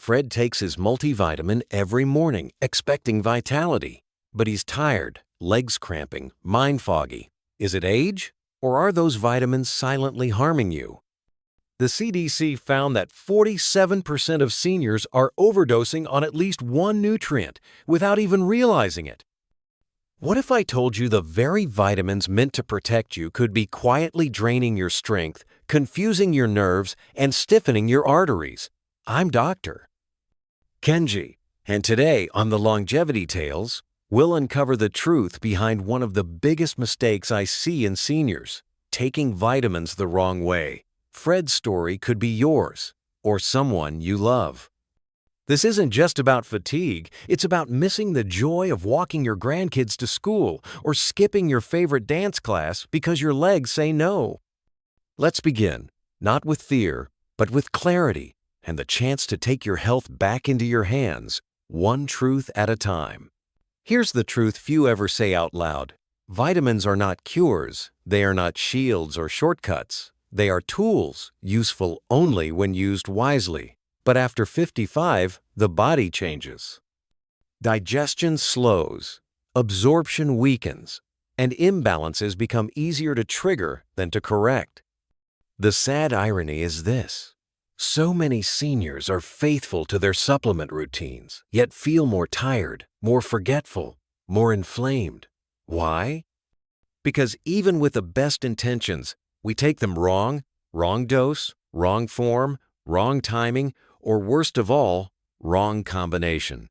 Fred takes his multivitamin every morning, expecting vitality. But he's tired, legs cramping, mind foggy. Is it age? Or are those vitamins silently harming you? The CDC found that 47% of seniors are overdosing on at least one nutrient without even realizing it. What if I told you the very vitamins meant to protect you could be quietly draining your strength, confusing your nerves, and stiffening your arteries? I'm Dr. Kenji, and today on the Longevity Tales, we'll uncover the truth behind one of the biggest mistakes I see in seniors: taking vitamins the wrong way. Fred's story could be yours, or someone you love. This isn't just about fatigue, it's about missing the joy of walking your grandkids to school or skipping your favorite dance class because your legs say no. Let's begin, not with fear, but with clarity and the chance to take your health back into your hands, one truth at a time. Here's the truth few ever say out loud. Vitamins are not cures, they are not shields or shortcuts. They are tools, useful only when used wisely. But after 55, the body changes. Digestion slows, absorption weakens, and imbalances become easier to trigger than to correct. The sad irony is this: so many seniors are faithful to their supplement routines, yet feel more tired, more forgetful, more inflamed. Why? Because even with the best intentions, we take them wrong dose, wrong form, wrong timing, or worst of all, wrong combination.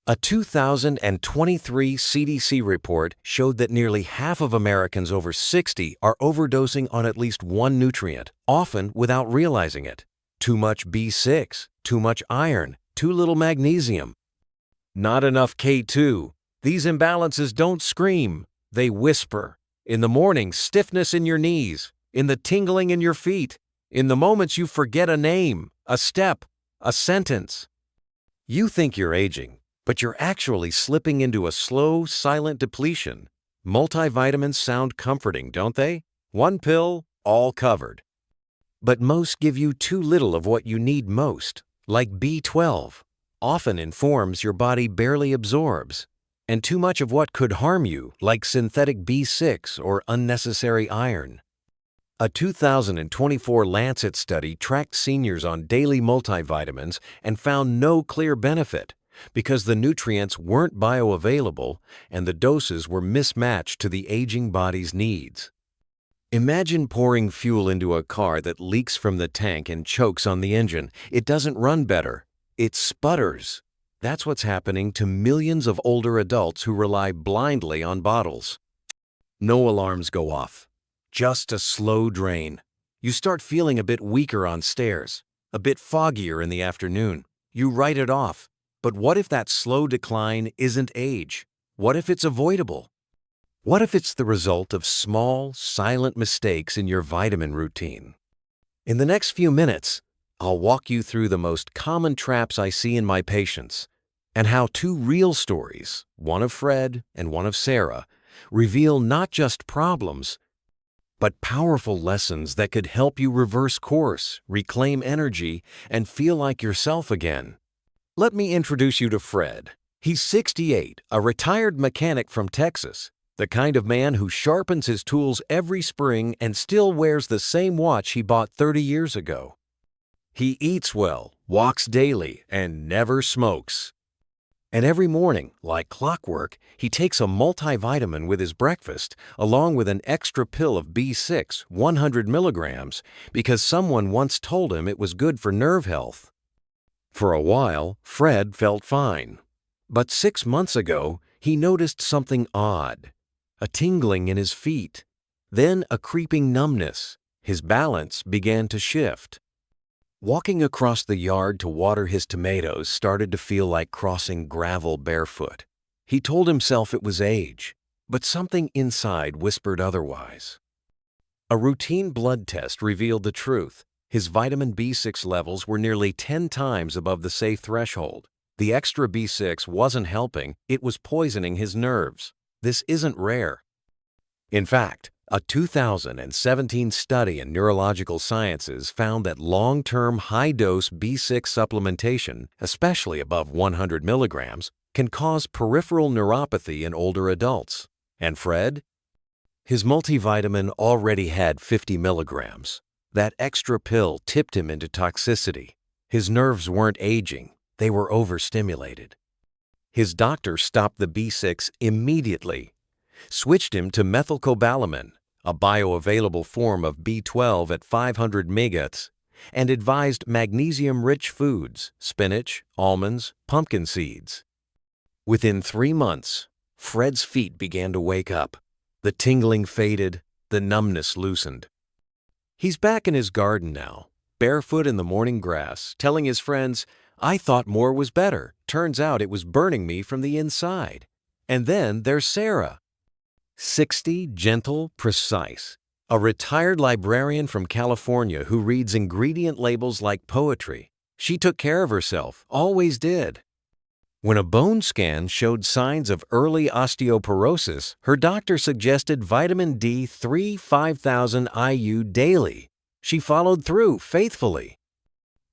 A 2023 CDC report showed that nearly half of Americans over 60 are overdosing on at least one nutrient, often without realizing it. Too much B6, too much iron, too little magnesium. Not enough K2. These imbalances don't scream, they whisper. In the morning, stiffness in your knees, in the tingling in your feet, in the moments you forget a name, a step, a sentence. You think you're aging, but you're actually slipping into a slow, silent depletion. Multivitamins sound comforting, don't they? One pill, all covered. But most give you too little of what you need most, like B12, often in forms your body barely absorbs, and too much of what could harm you, like synthetic B6 or unnecessary iron. A 2024 Lancet study tracked seniors on daily multivitamins and found no clear benefit because the nutrients weren't bioavailable and the doses were mismatched to the aging body's needs. Imagine pouring fuel into a car that leaks from the tank and chokes on the engine. It doesn't run better. It sputters. That's what's happening to millions of older adults who rely blindly on bottles. No alarms go off. Just a slow drain. You start feeling a bit weaker on stairs, a bit foggier in the afternoon. You write it off. But what if that slow decline isn't age? What if it's avoidable? What if it's the result of small, silent mistakes in your vitamin routine? In the next few minutes, I'll walk you through the most common traps I see in my patients and how two real stories, one of Fred and one of Sarah, reveal not just problems, but powerful lessons that could help you reverse course, reclaim energy, and feel like yourself again. Let me introduce you to Fred. He's 68, a retired mechanic from Texas, the kind of man who sharpens his tools every spring and still wears the same watch he bought 30 years ago. He eats well, walks daily, and never smokes. And every morning, like clockwork, he takes a multivitamin with his breakfast, along with an extra pill of B6, 100 milligrams, because someone once told him it was good for nerve health. For a while, Fred felt fine. But 6 months ago, he noticed something odd. A tingling in his feet. Then a creeping numbness. His balance began to shift. Walking across the yard to water his tomatoes started to feel like crossing gravel barefoot. He told himself it was age, but something inside whispered otherwise. A routine blood test revealed the truth. His vitamin B6 levels were nearly 10 times above the safe threshold. The extra B6 wasn't helping, it was poisoning his nerves. This isn't rare. In fact, A 2017 study in neurological sciences found that long-term high-dose B6 supplementation, especially above 100 milligrams, can cause peripheral neuropathy in older adults. And Fred? His multivitamin already had 50 milligrams. That extra pill tipped him into toxicity. His nerves weren't aging, they were overstimulated. His doctor stopped the B6 immediately, switched him to methylcobalamin, a bioavailable form of B12 at 500 megahertz, and advised magnesium-rich foods, spinach, almonds, pumpkin seeds. Within 3 months, Fred's feet began to wake up. The tingling faded, the numbness loosened. He's back in his garden now, barefoot in the morning grass, telling his friends, "I thought more was better. Turns out it was burning me from the inside." And then there's Sarah. 60, gentle, precise. A retired librarian from California who reads ingredient labels like poetry. She took care of herself, always did. When a bone scan showed signs of early osteoporosis, her doctor suggested vitamin D3 5000 IU daily. She followed through faithfully.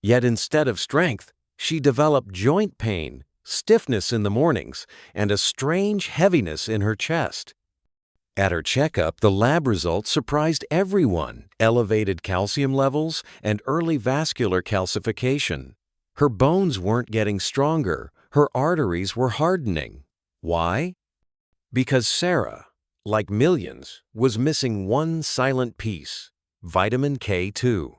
Yet instead of strength, she developed joint pain, stiffness in the mornings, and a strange heaviness in her chest. At her checkup, the lab results surprised everyone: elevated calcium levels and early vascular calcification. Her bones weren't getting stronger. Her arteries were hardening. Why? Because Sarah, like millions, was missing one silent piece: vitamin K2.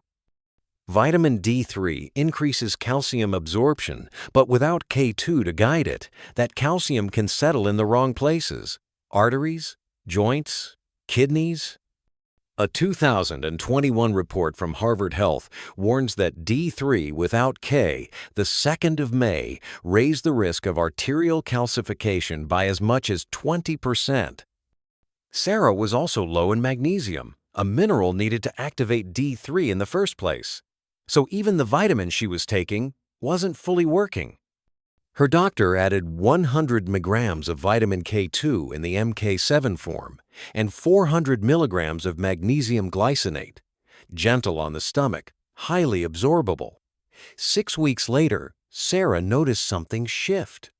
Vitamin D3 increases calcium absorption, but without K2 to guide it, that calcium can settle in the wrong places: arteries, joints, kidneys. A 2021 report from Harvard Health warns that D3 without K, the 2nd of May, raised the risk of arterial calcification by as much as 20%. Sarah was also low in magnesium, a mineral needed to activate D3 in the first place. So even the vitamin she was taking wasn't fully working. Her doctor added 100 milligrams of vitamin K2 in the MK7 form and 400 milligrams of magnesium glycinate, gentle on the stomach, highly absorbable. 6 weeks later, Sarah noticed something shift.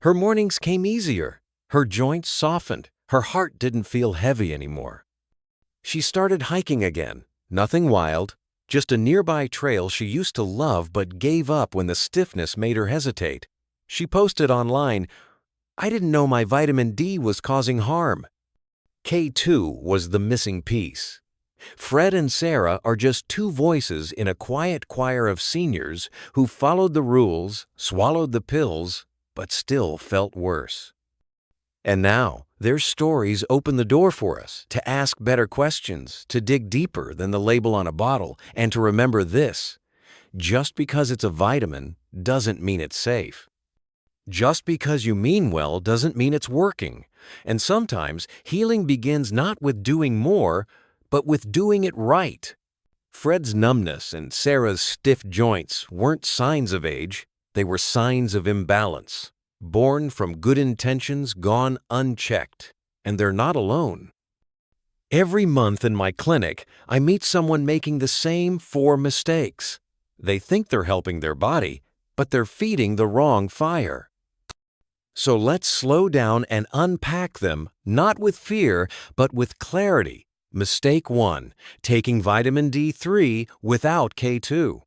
Her mornings came easier, her joints softened, her heart didn't feel heavy anymore. She started hiking again, nothing wild, just a nearby trail she used to love but gave up when the stiffness made her hesitate. She posted online, "I didn't know my vitamin D was causing harm." K2 was the missing piece. Fred and Sarah are just two voices in a quiet choir of seniors who followed the rules, swallowed the pills, but still felt worse. And now, their stories open the door for us to ask better questions, to dig deeper than the label on a bottle, and to remember this: just because it's a vitamin doesn't mean it's safe. Just because you mean well doesn't mean it's working. And sometimes healing begins not with doing more, but with doing it right. Fred's numbness and Sarah's stiff joints weren't signs of age, they were signs of imbalance, born from good intentions gone unchecked. And they're not alone. Every month in my clinic, I meet someone making the same 4 mistakes. They think they're helping their body, but they're feeding the wrong fire. So let's slow down and unpack them, not with fear, but with clarity. Mistake 1, taking vitamin D3 without K2.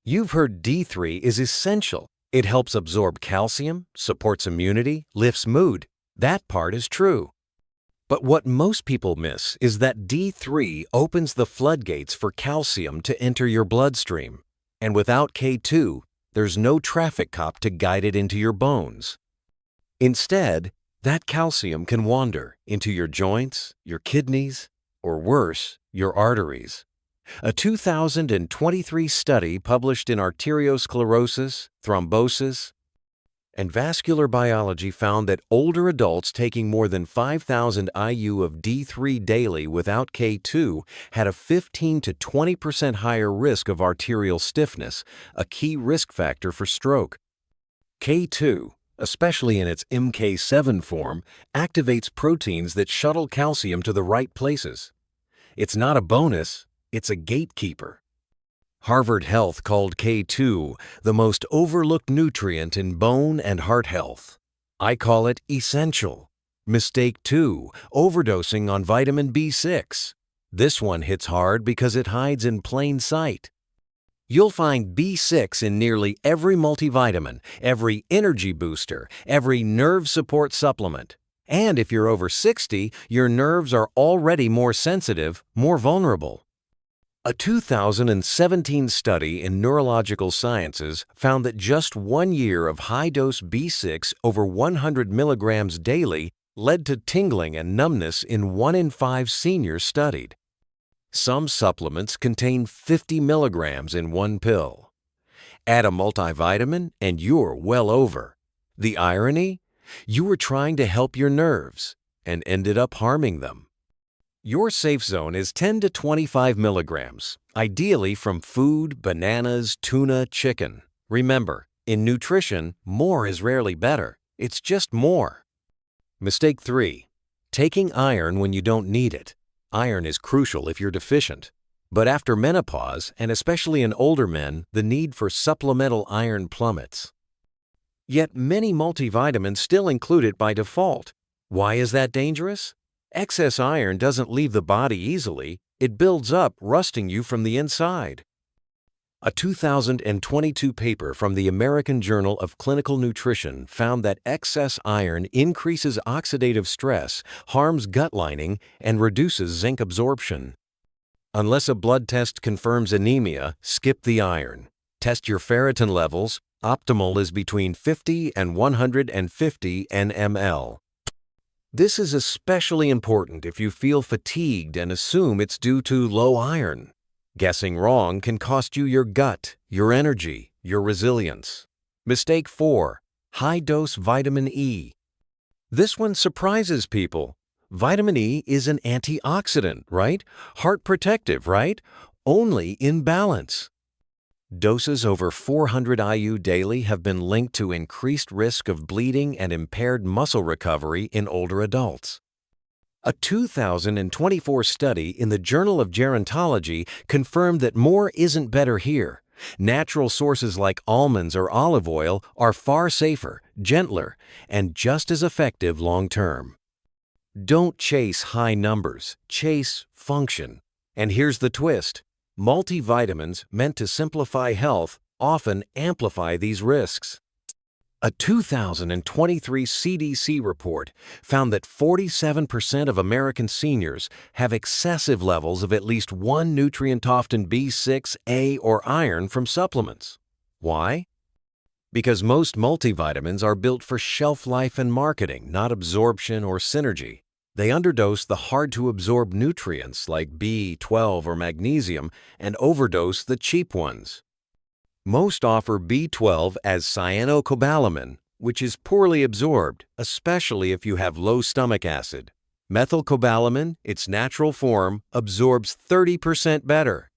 You've heard D3 is essential. It helps absorb calcium, supports immunity, lifts mood. That part is true. But what most people miss is that D3 opens the floodgates for calcium to enter your bloodstream. And without K2, there's no traffic cop to guide it into your bones. Instead, that calcium can wander into your joints, your kidneys, or worse, your arteries. A 2023 study published in Arteriosclerosis, Thrombosis, and Vascular Biology found that older adults taking more than 5,000 IU of D3 daily without K2 had a 15 to 20% higher risk of arterial stiffness, a key risk factor for stroke. K2, especially in its MK7 form, activates proteins that shuttle calcium to the right places. It's not a bonus, it's a gatekeeper. Harvard Health called K2 the most overlooked nutrient in bone and heart health. I call it essential. Mistake 2, overdosing on vitamin B6. This one hits hard because it hides in plain sight. You'll find B6 in nearly every multivitamin, every energy booster, every nerve support supplement. And if you're over 60, your nerves are already more sensitive, more vulnerable. A 2017 study in Neurological Sciences found that just 1 year of high-dose B6 over 100 milligrams daily led to tingling and numbness in 1 in 5 seniors studied. Some supplements contain 50 milligrams in one pill. Add a multivitamin and you're well over. The irony? You were trying to help your nerves and ended up harming them. Your safe zone is 10 to 25 milligrams, ideally from food, bananas, tuna, chicken. Remember, in nutrition, more is rarely better. It's just more. Mistake 3. Taking iron when you don't need it. Iron is crucial if you're deficient. But after menopause, and especially in older men, the need for supplemental iron plummets. Yet many multivitamins still include it by default. Why is that dangerous? Excess iron doesn't leave the body easily. It builds up, rusting you from the inside. A 2022 paper from the American Journal of Clinical Nutrition found that excess iron increases oxidative stress, harms gut lining, and reduces zinc absorption. Unless a blood test confirms anemia, skip the iron. Test your ferritin levels. Optimal is between 50 and 150 nml. This is especially important if you feel fatigued and assume it's due to low iron. Guessing wrong can cost you your gut, your energy, your resilience. Mistake 4. High-dose vitamin E. This one surprises people. Vitamin E is an antioxidant, right? Heart protective, right? Only in balance. Doses over 400 IU daily have been linked to increased risk of bleeding and impaired muscle recovery in older adults. A 2024 study in the Journal of Gerontology confirmed that more isn't better here. Natural sources like almonds or olive oil are far safer, gentler, and just as effective long-term. Don't chase high numbers, chase function. And here's the twist. Multivitamins meant to simplify health often amplify these risks. A 2023 CDC report found that 47% of American seniors have excessive levels of at least one nutrient, often B6, A, or iron from supplements. Why? Because most multivitamins are built for shelf life and marketing, not absorption or synergy. They underdose the hard-to-absorb nutrients like B12 or magnesium and overdose the cheap ones. Most offer B12 as cyanocobalamin, which is poorly absorbed, especially if you have low stomach acid. Methylcobalamin, its natural form, absorbs 30% better.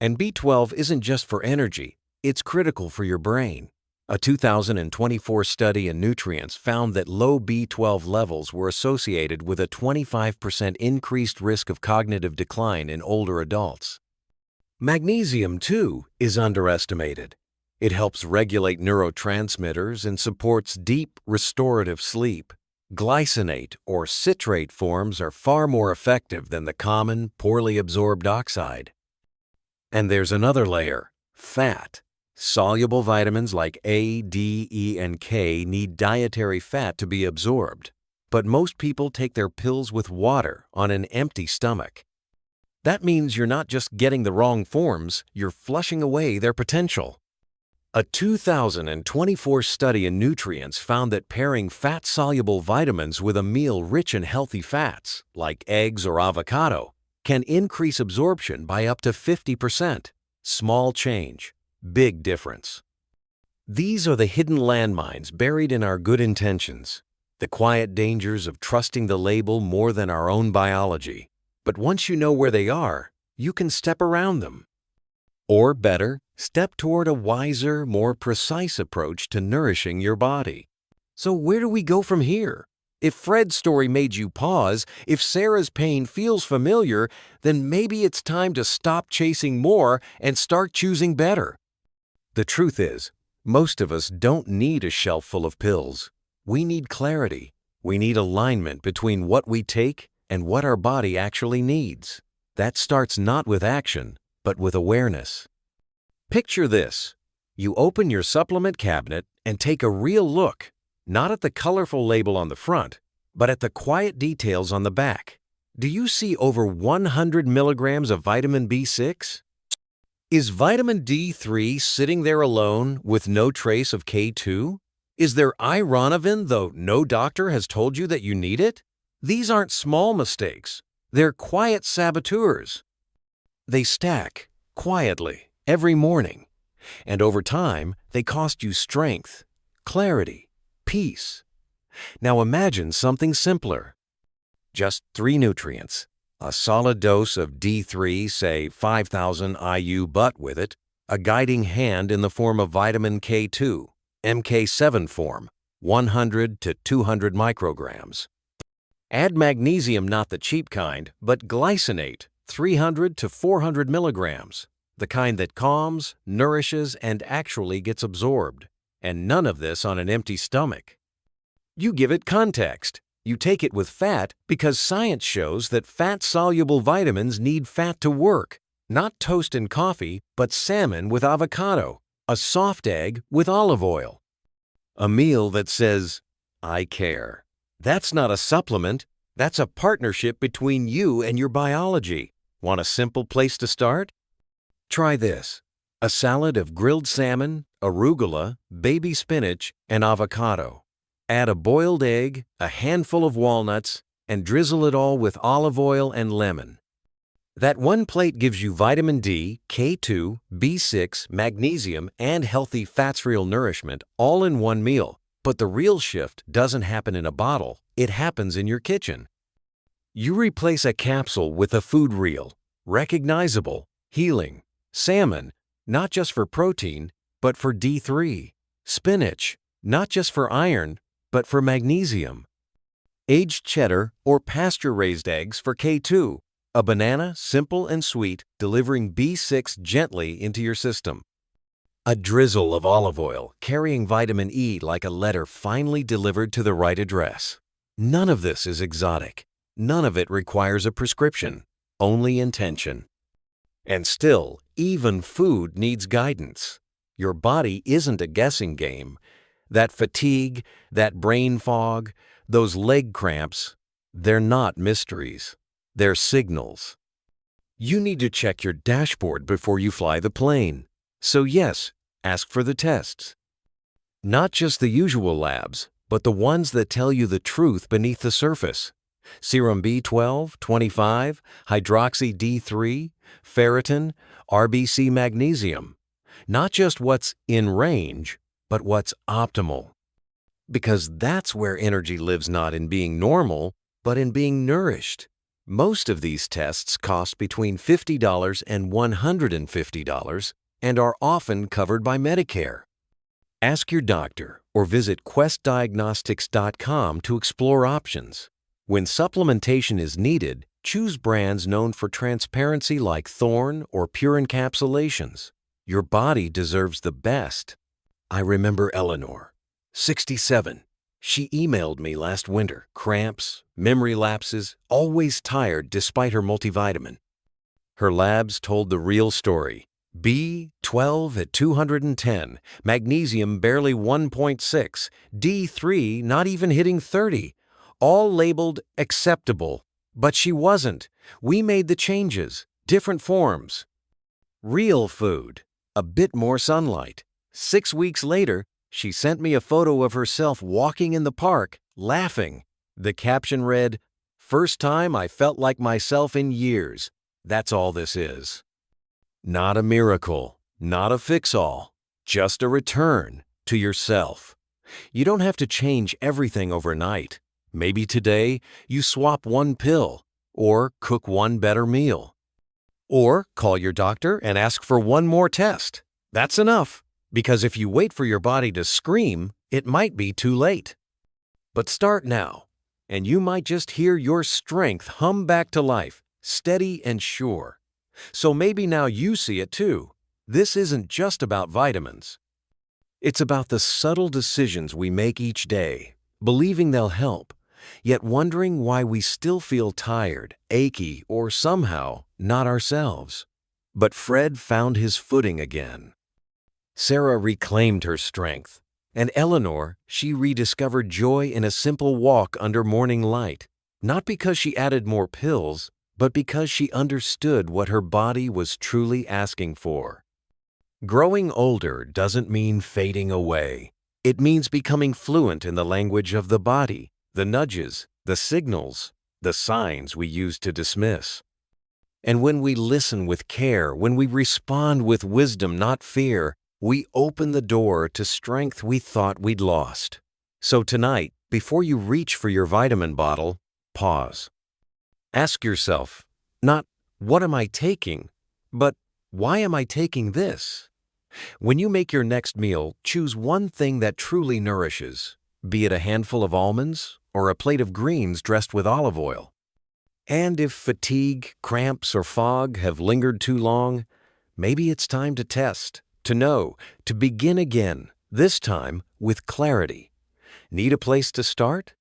And B12 isn't just for energy, it's critical for your brain. A 2024 study in Nutrients found that low B12 levels were associated with a 25% increased risk of cognitive decline in older adults. Magnesium, too, is underestimated. It helps regulate neurotransmitters and supports deep, restorative sleep. Glycinate or citrate forms are far more effective than the common, poorly absorbed oxide. And there's another layer, fat. Soluble vitamins like A, D, E, and K need dietary fat to be absorbed, but most people take their pills with water on an empty stomach. That means you're not just getting the wrong forms, you're flushing away their potential. A 2024 study in Nutrients found that pairing fat-soluble vitamins with a meal rich in healthy fats, like eggs or avocado, can increase absorption by up to 50%. Small change, big difference. These are the hidden landmines buried in our good intentions, the quiet dangers of trusting the label more than our own biology. But once you know where they are, you can step around them. Or better, step toward a wiser, more precise approach to nourishing your body. So where do we go from here? If Fred's story made you pause, if Sarah's pain feels familiar, then maybe it's time to stop chasing more and start choosing better. The truth is, most of us don't need a shelf full of pills. We need clarity. We need alignment between what we take and what our body actually needs. That starts not with action, but with awareness. Picture this. You open your supplement cabinet and take a real look, not at the colorful label on the front, but at the quiet details on the back. Do you see over 100 milligrams of vitamin B6? Is vitamin D3 sitting there alone with no trace of K2? Is there ironavin, though no doctor has told you that you need it? These aren't small mistakes. They're quiet saboteurs. They stack, quietly, every morning. And over time, they cost you strength, clarity, peace. Now imagine something simpler. Just 3 nutrients. A solid dose of D3, say 5,000 IU, but with it, a guiding hand in the form of vitamin K2, MK7 form, 100 to 200 micrograms. Add magnesium, not the cheap kind, but glycinate, 300 to 400 milligrams, the kind that calms, nourishes, and actually gets absorbed. And none of this on an empty stomach. You give it context. You take it with fat because science shows that fat-soluble vitamins need fat to work. Not toast and coffee, but salmon with avocado, a soft egg with olive oil. A meal that says, I care. That's not a supplement. That's a partnership between you and your biology. Want a simple place to start? Try this. A salad of grilled salmon, arugula, baby spinach, and avocado. Add a boiled egg, a handful of walnuts, and drizzle it all with olive oil and lemon. That one plate gives you vitamin D, K2, B6, magnesium, and healthy fats-real nourishment all in one meal. But the real shift doesn't happen in a bottle, it happens in your kitchen. You replace a capsule with a food reel, recognizable, healing, salmon, not just for protein, but for D3, spinach, not just for iron, but for magnesium, aged cheddar or pasture-raised eggs for K2, a banana, simple and sweet, delivering B6 gently into your system. A drizzle of olive oil, carrying vitamin E like a letter finally delivered to the right address. None of this is exotic. None of it requires a prescription, only intention. And still, even food needs guidance. Your body isn't a guessing game. That fatigue, that brain fog, those leg cramps, they're not mysteries. They're signals. You need to check your dashboard before you fly the plane. So yes, ask for the tests. Not just the usual labs, but the ones that tell you the truth beneath the surface. Serum B12, 25, hydroxy D3, ferritin, RBC magnesium. Not just what's in range, but what's optimal. Because that's where energy lives, not in being normal, but in being nourished. Most of these tests cost between $50 and $150 and are often covered by Medicare. Ask your doctor or visit questdiagnostics.com to explore options. When supplementation is needed, choose brands known for transparency like Thorne or Pure Encapsulations. Your body deserves the best. I remember Eleanor, 67. She emailed me last winter, cramps, memory lapses, always tired despite her multivitamin. Her labs told the real story. B12 at 210, magnesium barely 1.6, D3 not even hitting 30, all labeled acceptable. But she wasn't. We made the changes, different forms. Real food, a bit more sunlight. 6 weeks later, she sent me a photo of herself walking in the park, laughing. The caption read, "First time I felt like myself in years." That's all this is. Not a miracle, not a fix-all, just a return to yourself. You don't have to change everything overnight. Maybe today you swap one pill, or cook one better meal. Or call your doctor and ask for one more test. That's enough. Because if you wait for your body to scream, it might be too late. But start now, and you might just hear your strength hum back to life, steady and sure. So maybe now you see it too. This isn't just about vitamins. It's about the subtle decisions we make each day, believing they'll help, yet wondering why we still feel tired, achy, or somehow not ourselves. But Fred found his footing again. Sarah reclaimed her strength, and Eleanor, she rediscovered joy in a simple walk under morning light, not because she added more pills, but because she understood what her body was truly asking for. Growing older doesn't mean fading away. It means becoming fluent in the language of the body, the nudges, the signals, the signs we used to dismiss. And when we listen with care, when we respond with wisdom, not fear, we open the door to strength we thought we'd lost. So tonight, before you reach for your vitamin bottle, pause. Ask yourself, not, what am I taking, but why am I taking this? When you make your next meal, choose one thing that truly nourishes, be it a handful of almonds or a plate of greens dressed with olive oil. And if fatigue, cramps, or fog have lingered too long, maybe it's time to test, to know, to begin again, this time with clarity. Need a place to start?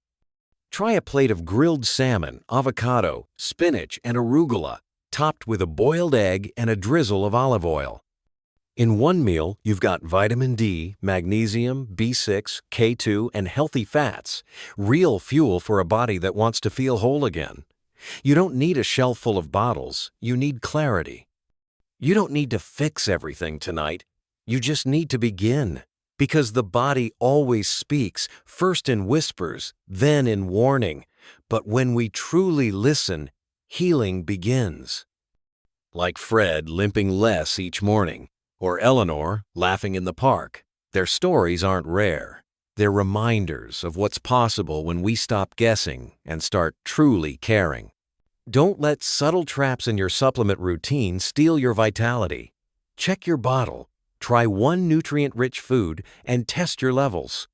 Try a plate of grilled salmon, avocado, spinach, and arugula, topped with a boiled egg and a drizzle of olive oil. In one meal, you've got vitamin D, magnesium, B6, K2, and healthy fats, real fuel for a body that wants to feel whole again. You don't need a shelf full of bottles, you need clarity. You don't need to fix everything tonight, you just need to begin. Because the body always speaks, first in whispers, then in warning. But when we truly listen, healing begins. Like Fred limping less each morning, or Eleanor laughing in the park, their stories aren't rare. They're reminders of what's possible when we stop guessing and start truly caring. Don't let subtle traps in your supplement routine steal your vitality. Check your bottle. Try one nutrient-rich food and test your levels.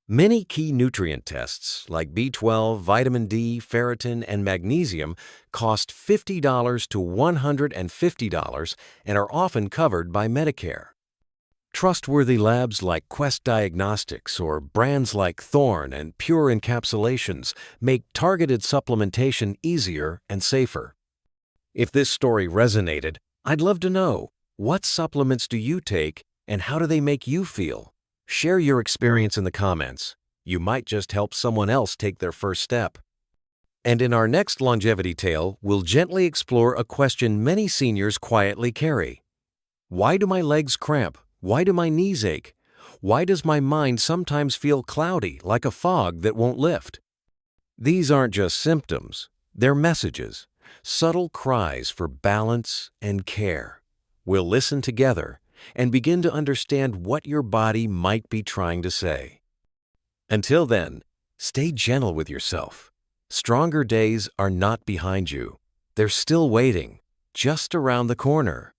Many key nutrient tests like B12, vitamin D, ferritin, and magnesium cost $50 to $150 and are often covered by Medicare. Trustworthy labs like Quest Diagnostics or brands like Thorne and Pure Encapsulations make targeted supplementation easier and safer. If this story resonated, I'd love to know, what supplements do you take and how do they make you feel? Share your experience in the comments. You might just help someone else take their first step. And in our next longevity tale, we'll gently explore a question many seniors quietly carry. Why do my legs cramp? Why do my knees ache? Why does my mind sometimes feel cloudy, like a fog that won't lift? These aren't just symptoms, they're messages, subtle cries for balance and care. We'll listen together and begin to understand what your body might be trying to say. Until then, stay gentle with yourself. Stronger days are not behind you. They're still waiting, just around the corner.